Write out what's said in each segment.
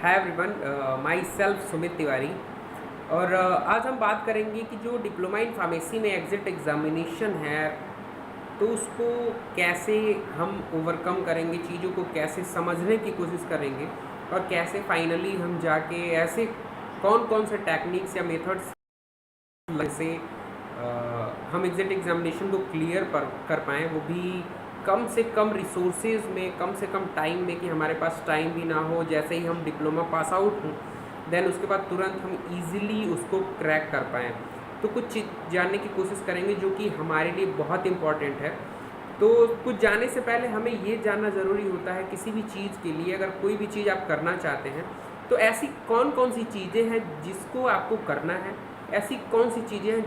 Hi everyone, my self Sumit Tiwari. और आज हम बात करेंगे कि जो डिप्लोमा इन फार्मेसी में एग्ज़िट एग्ज़ामिनेशन है, तो उसको कैसे हम ओवरकम करेंगे, चीज़ों को कैसे समझने की कोशिश करेंगे और कैसे फाइनली हम जाके ऐसे कौन कौन से टेक्निक्स या मेथड्स से हम एग्ज़िट एग्ज़ामिनेशन को क्लियर कर पाएँ, वो भी कम से कम रिसोर्सेज में, कम से कम टाइम में, कि हमारे पास टाइम भी ना हो। जैसे ही हम डिप्लोमा पास आउट हों, देन उसके बाद तुरंत हम इजीली उसको क्रैक कर पाएँ। तो कुछ चीज़ जानने की कोशिश करेंगे जो कि हमारे लिए बहुत इम्पॉर्टेंट है। तो कुछ जानने से पहले हमें ये जानना ज़रूरी होता है, किसी भी चीज़ के लिए अगर कोई भी चीज़ आप करना चाहते हैं तो ऐसी कौन कौन सी चीज़ें हैं जिसको आपको करना है, ऐसी कौन सी चीज़ें हैं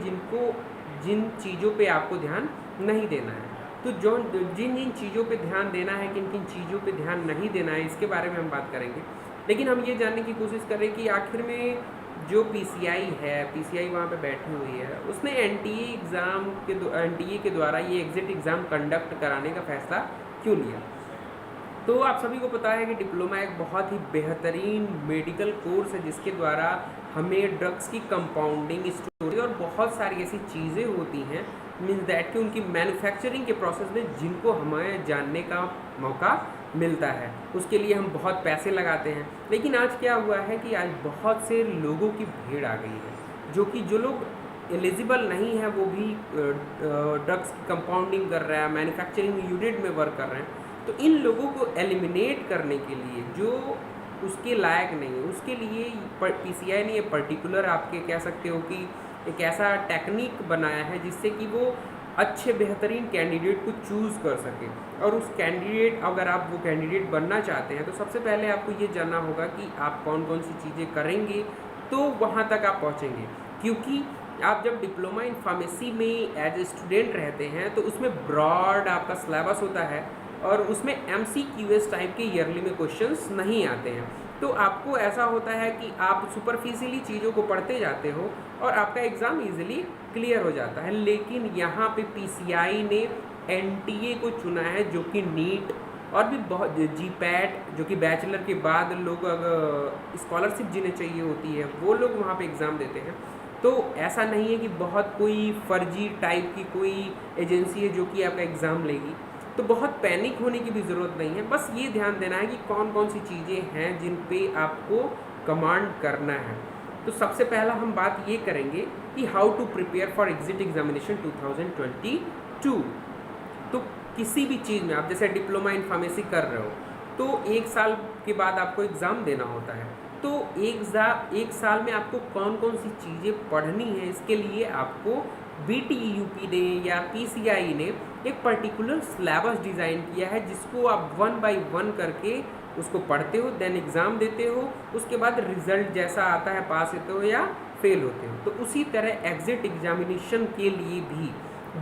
जिन चीज़ों पे आपको ध्यान नहीं देना है। तो जिन जिन चीज़ों पे ध्यान देना है, किन किन चीज़ों पे ध्यान नहीं देना है, इसके बारे में हम बात करेंगे। लेकिन हम ये जानने की कोशिश करें कि आखिर में जो पीसीआई है, पीसीआई वहाँ पे बैठी हुई है, उसने एनटीए के द्वारा ये एग्ज़िट एग्ज़ाम कंडक्ट कराने का फैसला क्यों लिया। तो आप सभी को पता है कि डिप्लोमा एक बहुत ही बेहतरीन मेडिकल कोर्स है जिसके द्वारा हमें ड्रग्स की कंपाउंडिंग, स्टोरेज और बहुत सारी ऐसी चीज़ें होती हैं, मीन्स दैट कि उनकी मैन्युफैक्चरिंग के प्रोसेस में जिनको हमें जानने का मौका मिलता है, उसके लिए हम बहुत पैसे लगाते हैं। लेकिन आज क्या हुआ है कि आज बहुत से लोगों की भीड़ आ गई है, जो लोग एलिजिबल नहीं है वो भी ड्रग्स की कंपाउंडिंग कर रहे हैं, मैन्युफैक्चरिंग यूनिट में वर्क कर रहे हैं। तो इन लोगों को एलिमिनेट करने के लिए, जो उसके लायक नहीं है, उसके लिए पीसीआई ने ये पर्टिकुलर, आपके कह सकते हो कि एक ऐसा टेक्निक बनाया है जिससे कि वो अच्छे बेहतरीन कैंडिडेट को चूज़ कर सके। और उस कैंडिडेट, अगर आप वो कैंडिडेट बनना चाहते हैं तो सबसे पहले आपको ये जानना होगा कि आप कौन कौन सी चीज़ें करेंगे तो वहाँ तक आप पहुँचेंगे। क्योंकि आप जब डिप्लोमा इन फार्मेसी में एज ए स्टूडेंट रहते हैं तो उसमें ब्रॉड आपका सिलेबस होता है और उसमें MCQS टाइप के ईयरली में क्वेश्चंस नहीं आते हैं। तो आपको ऐसा होता है कि आप सुपरफिशियली चीज़ों को पढ़ते जाते हो और आपका एग्ज़ाम इजीली क्लियर हो जाता है। लेकिन यहाँ पे पीसीआई ने एनटीए को चुना है, जो कि नीट और भी बहुत जीपैट, जो कि बैचलर के बाद लोग अगर स्कॉलरशिप जिन्हें चाहिए होती है वो लोग वहाँ पे एग्ज़ाम देते हैं। तो ऐसा नहीं है कि बहुत कोई फर्जी टाइप की कोई एजेंसी है जो कि आपका एग्ज़ाम लेगी। तो बहुत पैनिक होने की भी ज़रूरत नहीं है, बस ये ध्यान देना है कि कौन कौन सी चीज़ें हैं जिन पे आपको कमांड करना है। तो सबसे पहला हम बात ये करेंगे कि how to prepare for exit examination 2022। तो किसी भी चीज़ में आप जैसे डिप्लोमा इन फार्मेसी कर रहे हो तो 1 साल के बाद आपको एग्ज़ाम देना होता है। तो एक साल में आपको कौन कौन सी चीज़ें पढ़नी है, इसके लिए आपको BTEUP ने या PCI ने एक पर्टिकुलर सिलेबस डिज़ाइन किया है, जिसको आप 1 बाय 1 करके उसको पढ़ते हो, देन एग्ज़ाम देते हो, उसके बाद रिज़ल्ट जैसा आता है पास होते हो या फेल होते हो। तो उसी तरह एग्ज़िट एग्जामिनेशन के लिए भी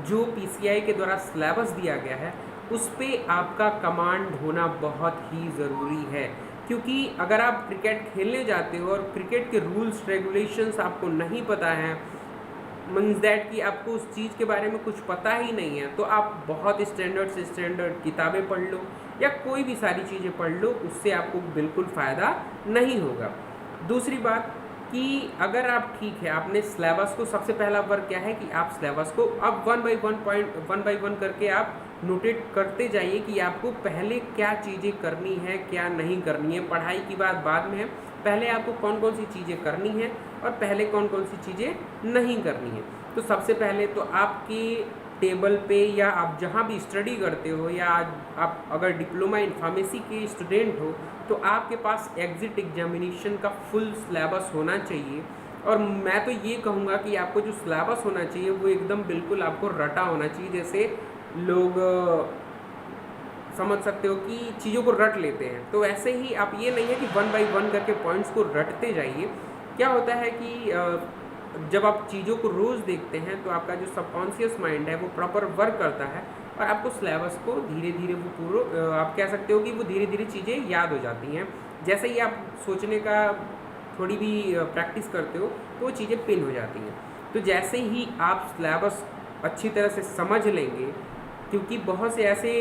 जो PCI के द्वारा सिलेबस दिया गया है उस पर आपका कमांड होना बहुत ही ज़रूरी है। क्योंकि अगर आप क्रिकेट खेलने जाते हो और क्रिकेट के रूल्स रेगुलेशंस आपको नहीं पता है, मीन्स दैट कि आपको उस चीज़ के बारे में कुछ पता ही नहीं है, तो आप बहुत स्टैंडर्ड से स्टैंडर्ड किताबें पढ़ लो या कोई भी सारी चीज़ें पढ़ लो, उससे आपको बिल्कुल फ़ायदा नहीं होगा। दूसरी बात कि अगर आप ठीक है, आपने सिलेबस को, सबसे पहला वर्क क्या है कि आप सिलेबस को अब 1 बाय 1 करके आप नोटेट करते जाइए कि आपको पहले क्या चीज़ें करनी है, क्या नहीं करनी है। पढ़ाई की बात बाद में है, पहले आपको कौन कौन सी चीज़ें करनी है और पहले कौन कौन सी चीज़ें नहीं करनी है। तो सबसे पहले तो आपके टेबल पे या आप जहाँ भी स्टडी करते हो, या आप अगर डिप्लोमा इन फार्मेसी के स्टूडेंट हो तो आपके पास एग्ज़िट एग्जामिनेशन का फुल सिलेबस होना चाहिए। और मैं तो ये कहूँगा कि आपको जो सिलेबस होना चाहिए वो एकदम बिल्कुल आपको रटा होना चाहिए। जैसे लोग समझ सकते हो कि चीज़ों को रट लेते हैं, तो ऐसे ही आप, ये नहीं है कि 1 बाय 1 करके पॉइंट्स को रटते जाइए। क्या होता है कि जब आप चीज़ों को रोज़ देखते हैं तो आपका जो सबकॉन्शियस माइंड है वो प्रॉपर वर्क करता है और आपको सिलेबस को धीरे धीरे वो पूरा, आप कह सकते हो कि वो धीरे धीरे चीज़ें याद हो जाती हैं। जैसे ही आप सोचने का थोड़ी भी प्रैक्टिस करते हो तो वो चीज़ें पिन हो जाती हैं। तो जैसे ही आप सिलेबस अच्छी तरह से समझ लेंगे, क्योंकि बहुत से ऐसे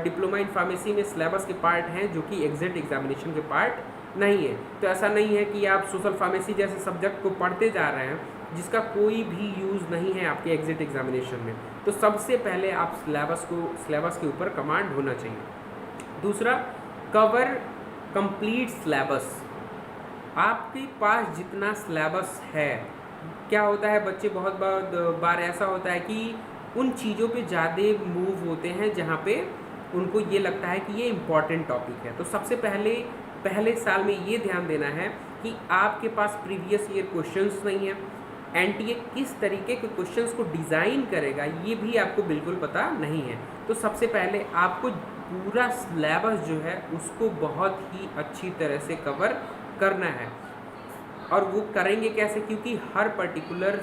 डिप्लोमा इन फार्मेसी में सिलेबस के पार्ट हैं जो कि एग्ज़िट एग्जामिनेशन के पार्ट नहीं है। तो ऐसा नहीं है कि आप सोशल फार्मेसी जैसे सब्जेक्ट को पढ़ते जा रहे हैं जिसका कोई भी यूज़ नहीं है आपके एग्जिट एग्जामिनेशन में। तो सबसे पहले आप सिलेबस के ऊपर कमांड होना चाहिए। दूसरा, कवर कंप्लीट सिलेबस। आपके पास जितना सिलेबस है, क्या होता है बच्चे बहुत बार ऐसा होता है कि उन चीज़ों पे ज़्यादा मूव होते हैं जहाँ पे उनको ये लगता है कि ये इम्पॉर्टेंट टॉपिक है। तो सबसे पहले साल में ये ध्यान देना है कि आपके पास प्रीवियस ईयर क्वेश्चंस नहीं है, एनटीए किस तरीके के क्वेश्चंस को डिज़ाइन करेगा ये भी आपको बिल्कुल पता नहीं है। तो सबसे पहले आपको पूरा सिलेबस जो है उसको बहुत ही अच्छी तरह से कवर करना है। और वो करेंगे कैसे, क्योंकि हर पर्टिकुलर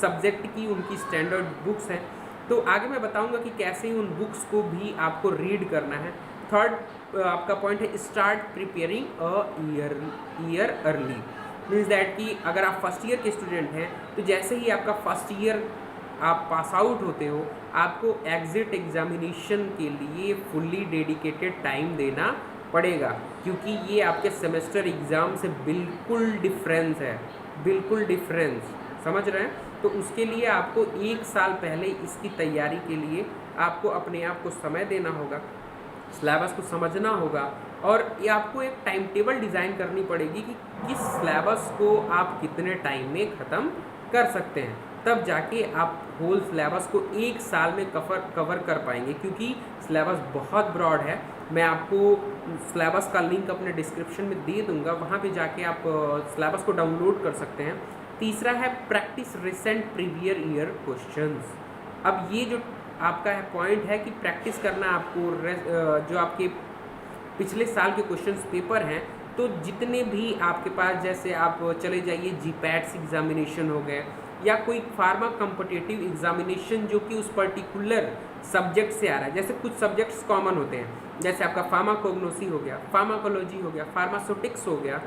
सब्जेक्ट की उनकी स्टैंडर्ड बुक्स हैं। तो आगे मैं बताऊंगा कि कैसे उन बुक्स को भी आपको रीड करना है। थर्ड आपका पॉइंट है start preparing a year early. Means that कि अगर आप फर्स्ट ईयर के स्टूडेंट हैं तो जैसे ही आपका फर्स्ट ईयर आप पास आउट होते हो, आपको एग्जिट एग्जामिनेशन के लिए फुल्ली डेडिकेटेड टाइम देना पड़ेगा, क्योंकि ये आपके सेमेस्टर एग्ज़ाम से बिल्कुल डिफरेंस है, बिल्कुल डिफरेंस, समझ रहे हैं। तो उसके लिए आपको 1 साल पहले इसकी तैयारी के लिए आपको अपने आप को समय देना होगा, सिलेबस को समझना होगा, और ये आपको एक टाइम टेबल डिज़ाइन करनी पड़ेगी कि किस सिलेबस को आप कितने टाइम में ख़त्म कर सकते हैं। तब जाके आप होल सिलेबस को 1 साल में कवर कर पाएंगे, क्योंकि सिलेबस बहुत ब्रॉड है। मैं आपको सिलेबस का लिंक अपने डिस्क्रिप्शन में दे दूंगा, वहाँ पे जाके आप सिलेबस को डाउनलोड कर सकते हैं। तीसरा है practice recent praevia year questions. अब ये जो आपका है पॉइंट है कि प्रैक्टिस करना आपको जो आपके पिछले साल के क्वेश्चंस पेपर हैं, तो जितने भी आपके पास, जैसे आप चले जाइए जीपैट्स एग्जामिनेशन हो गए या कोई फार्मा कॉम्पिटिटिव एग्जामिनेशन जो कि उस पर्टिकुलर सब्जेक्ट से आ रहा है। जैसे कुछ सब्जेक्ट्स कॉमन होते हैं, जैसे आपका फार्माकोग्नोसी हो गया, फार्माकोलॉजी हो गया, फार्मास्यूटिक्स हो गया,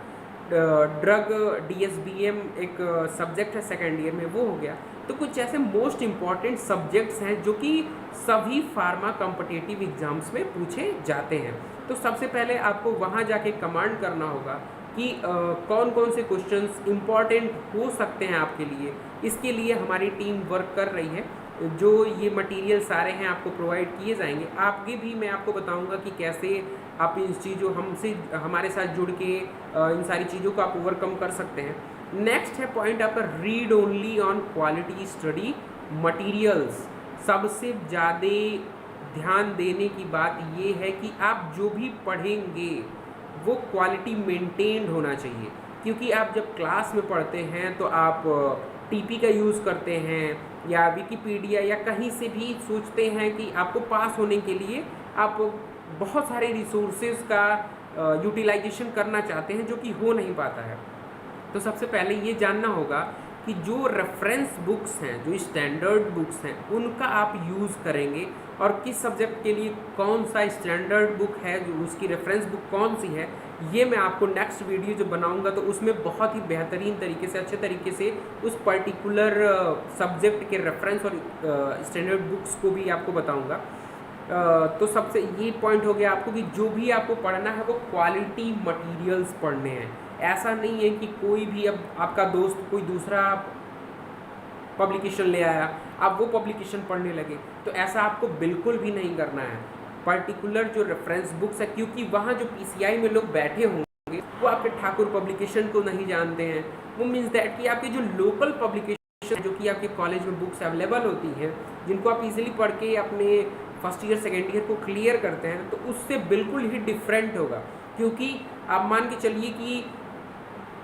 ड्रग डीएसबीएम एक सब्जेक्ट है सेकेंड ईयर में, वो हो गया। तो कुछ ऐसे मोस्ट इम्पॉर्टेंट सब्जेक्ट्स हैं जो कि सभी फार्मा कॉम्पिटिटिव एग्जाम्स में पूछे जाते हैं। तो सबसे पहले आपको वहाँ जाके कमांड करना होगा कि कौन कौन से क्वेश्चंस इम्पॉर्टेंट हो सकते हैं आपके लिए। इसके लिए हमारी टीम वर्क कर रही है, जो ये मटेरियल सारे हैं आपको प्रोवाइड किए जाएंगे। आगे भी मैं आपको बताऊंगा कि कैसे आप इन चीज़ों हमारे साथ जुड़ के इन सारी चीज़ों को आप ओवरकम कर सकते हैं। नेक्स्ट है पॉइंट आपका read only on quality study materials. सबसे ज़्यादा ध्यान देने की बात ये है कि आप जो भी पढ़ेंगे वो क्वालिटी मेंटेन्ड होना चाहिए, क्योंकि आप जब क्लास में पढ़ते हैं तो आप टीपी का यूज़ करते हैं या विकिपीडिया या कहीं से भी सोचते हैं कि आपको पास होने के लिए आप बहुत सारे रिसोर्सेज का यूटिलाइजेशन करना चाहते हैं, जो कि हो नहीं पाता है। तो सबसे पहले ये जानना होगा कि जो रेफरेंस बुक्स हैं, जो स्टैंडर्ड बुक्स हैं, उनका आप यूज़ करेंगे, और किस सब्जेक्ट के लिए कौन सा स्टैंडर्ड बुक है, जो उसकी रेफरेंस बुक कौन सी है, ये मैं आपको नेक्स्ट वीडियो जो बनाऊंगा तो उसमें बहुत ही बेहतरीन तरीके से, अच्छे तरीके से उस पर्टिकुलर सब्जेक्ट के रेफरेंस और स्टैंडर्ड बुक्स को भी आपको बताऊंगा। तो सबसे ये पॉइंट हो गया आपको कि जो भी आपको पढ़ना है वो क्वालिटी मटेरियल्स पढ़ने हैं। ऐसा नहीं है कि कोई भी, अब आपका दोस्त कोई दूसरा पब्लिकेशन ले आया, आप वो पब्लिकेशन पढ़ने लगे, तो ऐसा आपको बिल्कुल भी नहीं करना है। पर्टिकुलर जो रेफरेंस बुक्स है, क्योंकि वहाँ जो पीसीआई में लोग बैठे होंगे वो आपके ठाकुर पब्लिकेशन को नहीं जानते हैं। वो मीन्स दैट कि आपके जो लोकल पब्लिकेशन जो कि आपके कॉलेज में बुक्स अवेलेबल होती हैं, जिनको आप इजीली पढ़ के अपने फर्स्ट ईयर सेकेंड ईयर को क्लियर करते हैं, तो उससे बिल्कुल ही डिफरेंट होगा। क्योंकि आप मान के चलिए कि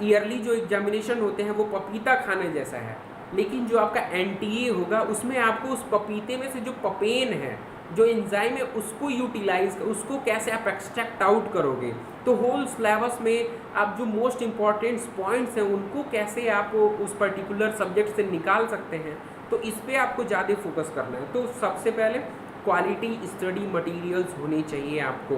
ईयरली जो एग्जामिनेशन होते हैं वो पपीता खाने जैसा है, लेकिन जो आपका एनटीए होगा उसमें आपको उस पपीते में से जो पपेन है, जो एंजाइम है, उसको यूटिलाइज, उसको कैसे आप एक्सट्रैक्ट आउट करोगे। तो होल सिलेबस में आप जो मोस्ट इम्पॉर्टेंट पॉइंट्स हैं उनको कैसे आप उस पर्टिकुलर सब्जेक्ट से निकाल सकते हैं, तो इस पर आपको ज़्यादा फोकस करना है। तो सबसे पहले क्वालिटी स्टडी मटेरियल्स होने चाहिए आपको।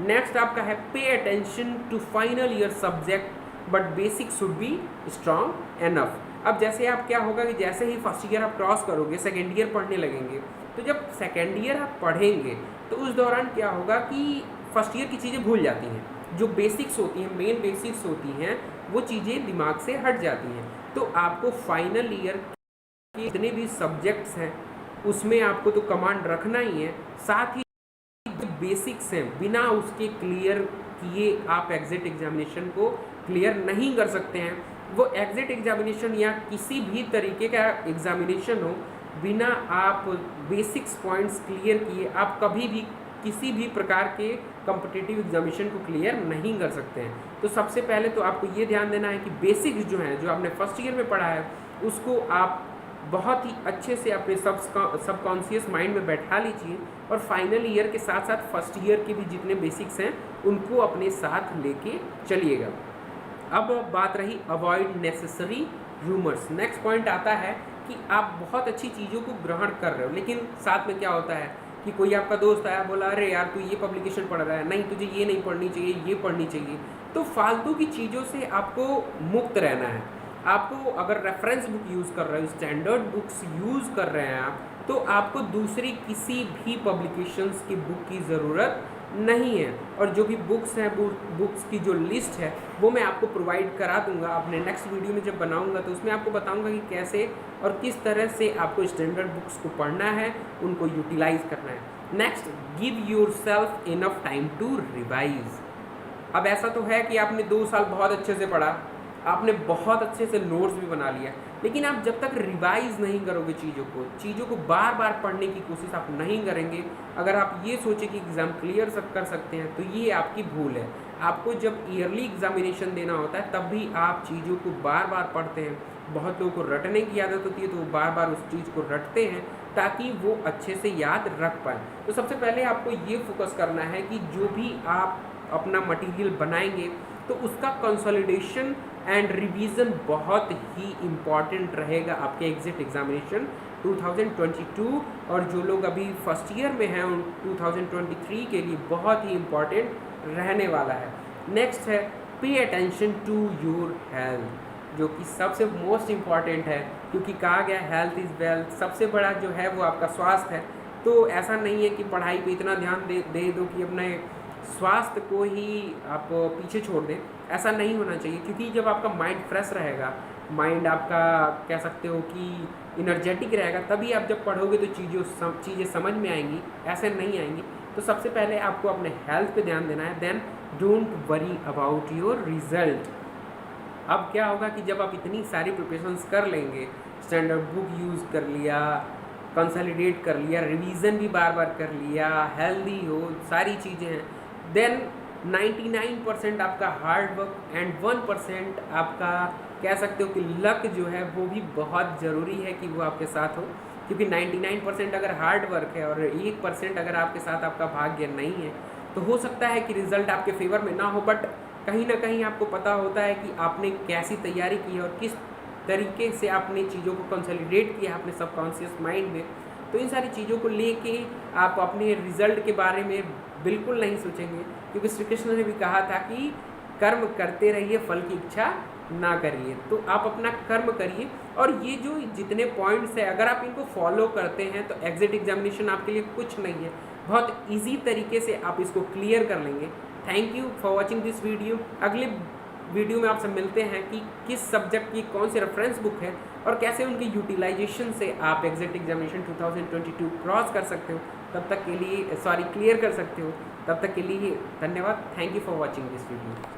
नेक्स्ट आपका है pay attention to final year subject but basic should be strong enough. अब जैसे आप क्या होगा कि जैसे ही फर्स्ट ईयर आप क्रॉस करोगे, सेकेंड ईयर पढ़ने लगेंगे, तो जब सेकेंड ईयर आप पढ़ेंगे तो उस दौरान क्या होगा कि फर्स्ट ईयर की चीज़ें भूल जाती हैं। जो बेसिक्स होती हैं, मेन बेसिक्स होती हैं, वो चीज़ें दिमाग से हट जाती हैं। तो आपको फाइनल ईयर के जितने भी सब्जेक्ट्स हैं उसमें आपको तो कमांड रखना ही है, साथ ही जो बेसिक्स हैं बिना उसके क्लियर किए आप एग्जिट एग्जामिनेशन को क्लियर नहीं कर सकते हैं। वो एग्जिट एग्जामिनेशन या किसी भी तरीके का एग्जामिनेशन हो, बिना आप बेसिक्स पॉइंट्स क्लियर किए आप कभी भी किसी भी प्रकार के कॉम्पिटिटिव एग्जामिनेशन को क्लियर नहीं कर सकते हैं। तो सबसे पहले तो आपको ये ध्यान देना है कि बेसिक्स जो हैं, जो आपने फर्स्ट ईयर में पढ़ा है, उसको आप बहुत ही अच्छे से अपने सबकॉन्शियस माइंड में बैठा लीजिए और फाइनल ईयर के साथ साथ फर्स्ट ईयर के भी जितने बेसिक्स हैं उनको अपने साथ लेके चलिएगा। अब बात रही avoid necessary rumours. Next point आता है कि आप बहुत अच्छी चीज़ों को ग्रहण कर रहे हो, लेकिन साथ में क्या होता है कि कोई आपका दोस्त आया, बोला अरे यार तू ये पब्लिकेशन पढ़ रहा है, नहीं तुझे ये नहीं पढ़नी चाहिए, ये पढ़नी चाहिए। तो फालतू की चीज़ों से आपको मुक्त रहना है। आपको अगर रेफरेंस बुक यूज़ कर रहे हो, स्टैंडर्ड बुक्स यूज़ कर रहे हैं आप, तो आपको दूसरी किसी भी पब्लिकेशंस की बुक की ज़रूरत नहीं है। और जो भी बुक्स हैं, बुक्स की जो लिस्ट है वो मैं आपको प्रोवाइड करा दूंगा अपने नेक्स्ट वीडियो में जब बनाऊंगा, तो उसमें आपको बताऊंगा कि कैसे और किस तरह से आपको स्टैंडर्ड बुक्स को पढ़ना है, उनको यूटिलाइज करना है। Next, give yourself enough time to revise. अब ऐसा तो है कि आपने 2 साल बहुत अच्छे से पढ़ा, आपने बहुत अच्छे से नोट्स भी बना लिया, लेकिन आप जब तक रिवाइज नहीं करोगे चीज़ों को बार बार पढ़ने की कोशिश आप नहीं करेंगे, अगर आप ये सोचे कि एग्ज़ाम क्लियर कर सकते हैं, तो ये आपकी भूल है। आपको जब ईयरली एग्जामिनेशन देना होता है तब भी आप चीज़ों को बार बार पढ़ते हैं। बहुत लोगों को रटने की आदत होती है तो वो बार बार उस चीज़ को रटते हैं ताकि वो अच्छे से याद रख पाएँ। तो सबसे पहले आपको ये फोकस करना है कि जो भी आप अपना मटेरियल बनाएंगे तो उसका कंसोलिडेशन एंड रिवीजन बहुत ही इम्पॉर्टेंट रहेगा आपके एग्जिट एग्जामिनेशन 2022, और जो लोग अभी फर्स्ट ईयर में हैं उन 2023 के लिए बहुत ही इम्पॉर्टेंट रहने वाला है। नेक्स्ट है pay attention to your health, जो कि सबसे मोस्ट इम्पॉर्टेंट है, क्योंकि कहा गया हेल्थ इज़ वेल्थ। सबसे बड़ा जो है वो आपका स्वास्थ्य है। तो ऐसा नहीं है कि पढ़ाई पे इतना ध्यान दे दो कि अपने स्वास्थ्य को ही आप पीछे छोड़ दें, ऐसा नहीं होना चाहिए। क्योंकि जब आपका माइंड फ्रेश रहेगा, माइंड आपका कह सकते हो कि इनर्जेटिक रहेगा, तभी आप जब पढ़ोगे तो चीज़ें समझ में आएंगी, ऐसे नहीं आएंगी। तो सबसे पहले आपको अपने हेल्थ पे ध्यान देना है। Then don't worry about your result. अब क्या होगा कि जब आप इतनी सारी प्रिपरेशंस कर लेंगे, स्टैंडर्ड बुक यूज़ कर लिया, कंसोलिडेट कर लिया, रिवीजन भी बार बार कर लिया, हेल्दी हो, सारी चीज़ें हैं, देन 99% आपका हार्ड वर्क एंड 1% आपका कह सकते हो कि लक जो है वो भी बहुत ज़रूरी है कि वो आपके साथ हो। क्योंकि 99% अगर हार्ड वर्क है और 1% अगर आपके साथ आपका भाग्य नहीं है, तो हो सकता है कि रिज़ल्ट आपके फेवर में ना हो, बट कहीं ना कहीं आपको पता होता है कि आपने कैसी तैयारी की है और किस तरीके से आपने चीज़ों को कंसोलिडेट किया अपने सबकॉन्शियस माइंड में। तो इन सारी चीज़ों को लेके आप अपने रिज़ल्ट के बारे में बिल्कुल नहीं सोचेंगे, क्योंकि श्री कृष्ण ने भी कहा था कि कर्म करते रहिए, फल की इच्छा ना करिए। तो आप अपना कर्म करिए, और ये जो जितने पॉइंट्स है अगर आप इनको फॉलो करते हैं तो एग्जिट एग्जामिनेशन आपके लिए कुछ नहीं है, बहुत ईजी तरीके से आप इसको क्लियर कर लेंगे। Thank you for watching this video. अगले वीडियो में आपसे मिलते हैं कि किस सब्जेक्ट की कौन सी रेफरेंस बुक है और कैसे उनकी यूटिलाइजेशन से आप एग्जिट एग्जामिनेशन 2022 क्रॉस कर सकते हो, तब तक के लिए क्लियर कर सकते हो। तब तक के लिए धन्यवाद। Thank you for watching this video.